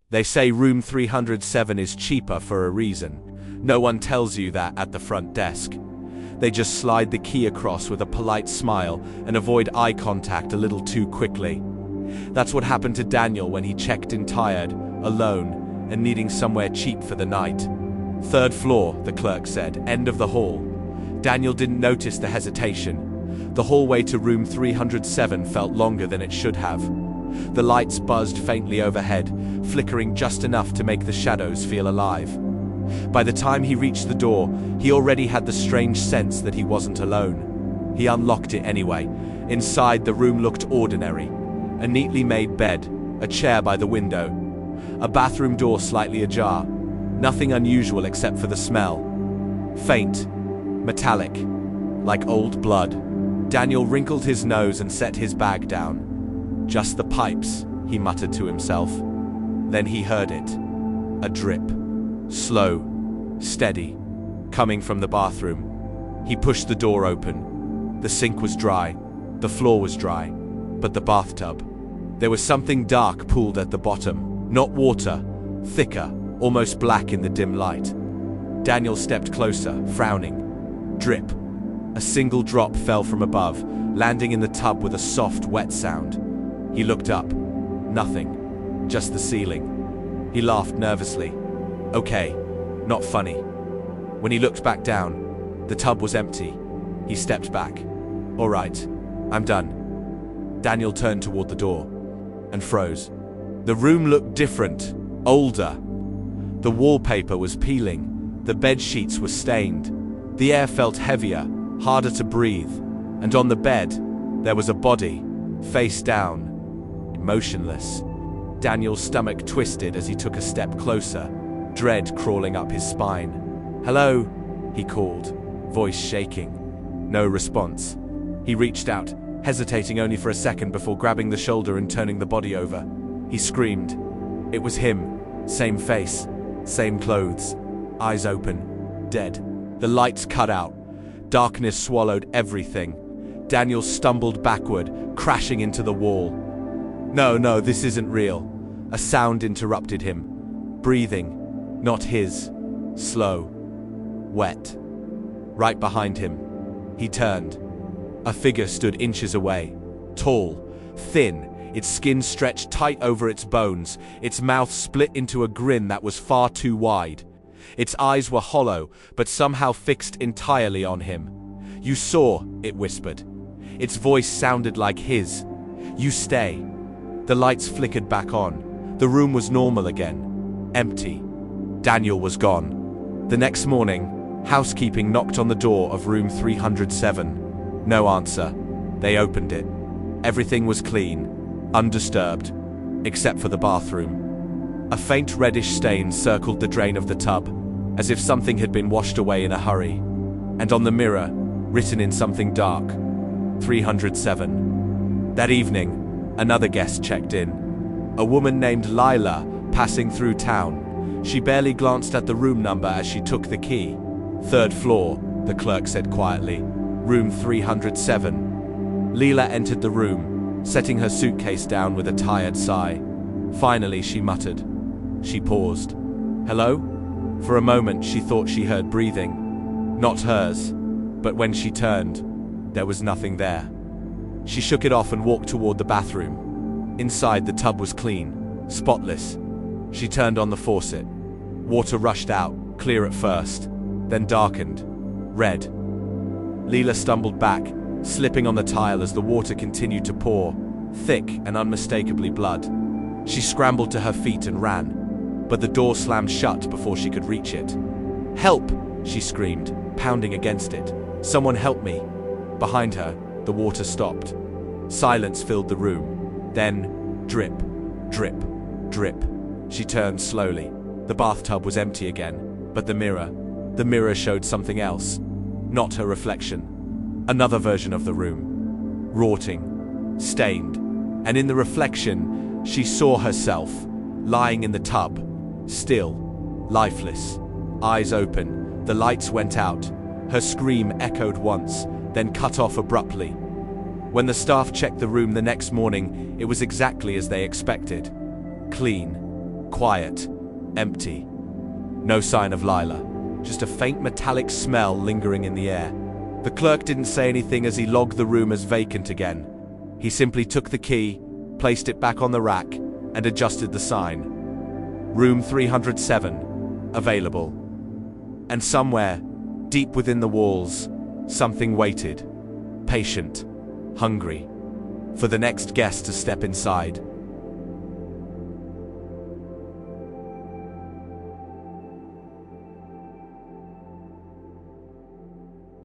They say room 307 is cheaper for a reason. No one tells you that at the front desk. They just slide the key across with a polite smile and avoid eye contact a little too quickly. That's what happened to Daniel when he checked in tired, alone, and needing somewhere cheap for the night. "Third floor," the clerk said, "end of the hall." Daniel didn't notice the hesitation. The hallway to room 307 felt longer than it should have. The lights buzzed faintly overhead, flickering just enough to make the shadows feel alive. By the time he reached the door, he already had the strange sense that he wasn't alone. He unlocked it anyway. Inside, the room looked ordinary. A neatly made bed, a chair by the window, a bathroom door slightly ajar. Nothing unusual except for the smell. Faint, metallic, like old blood. Daniel wrinkled his nose and set his bag down. "Just the pipes," he muttered to himself. Then he heard it. A drip. Slow, steady, coming from the bathroom. He pushed the door open. The sink was dry. The floor was dry. But the bathtub. There was something dark pooled at the bottom. Not water. Thicker, almost black in the dim light. Daniel stepped closer, frowning. Drip. A single drop fell from above, landing in the tub with a soft, wet sound. He looked up. Nothing. Just the ceiling. He laughed nervously. Okay, not funny. When he looked back down, the tub was empty. He stepped back. "All right, I'm done." Daniel turned toward the door and froze. The room looked different, older. The wallpaper was peeling. The bed sheets were stained. The air felt heavier, harder to breathe. And on the bed, there was a body, face down, motionless. Daniel's stomach twisted as he took a step closer, dread crawling up his spine. "Hello," he called, voice shaking. No response. He reached out, hesitating only for a second before grabbing the shoulder and turning the body over. He screamed. It was him. Same face, same clothes, eyes open, dead. The lights cut out. Darkness swallowed everything. Daniel stumbled backward, crashing into the wall. No, this isn't real. A sound interrupted him. Breathing. Not his. Slow. Wet. Right behind him. He turned. A figure stood inches away. Tall. Thin. Its skin stretched tight over its bones. Its mouth split into a grin that was far too wide. Its eyes were hollow, but somehow fixed entirely on him. "You saw," it whispered. Its voice sounded like his. "You stay." The lights flickered back on. The room was normal again. Empty. Daniel was gone. The next morning, housekeeping knocked on the door of room 307. No answer. They opened it. Everything was clean, undisturbed, except for the bathroom. A faint reddish stain circled the drain of the tub, as if something had been washed away in a hurry. And on the mirror, written in something dark, 307. That evening, another guest checked in. A woman named Lila, passing through town. She barely glanced at the room number as she took the key. "Third floor," the clerk said quietly. "Room 307. Lila entered the room, setting her suitcase down with a tired sigh. Finally, she muttered. She paused. "Hello?" For a moment, she thought she heard breathing. Not hers. But when she turned, there was nothing there. She shook it off and walked toward the bathroom. Inside, the tub was clean, spotless. She turned on the faucet. Water rushed out, clear at first, then darkened, red. Lila stumbled back, slipping on the tile as the water continued to pour, thick and unmistakably blood. She scrambled to her feet and ran, but the door slammed shut before she could reach it. "Help!" she screamed, pounding against it. "Someone help me!" Behind her, the water stopped. Silence filled the room. Then, drip, drip, drip. She turned slowly. The bathtub was empty again, but the mirror showed something else. Not her reflection. Another version of the room. Rotting, stained. And in the reflection, she saw herself, lying in the tub, still, lifeless, eyes open. The lights went out. Her scream echoed once, then cut off abruptly. When the staff checked the room the next morning, it was exactly as they expected. Clean, Quiet. Empty. No sign of Lila. Just a faint metallic smell lingering in the air. The clerk didn't say anything as he logged the room as vacant again. He simply took the key, placed it back on the rack, and adjusted the sign. Room 307. Available. And somewhere, deep within the walls, something waited. Patient. Hungry. For the next guest to step inside.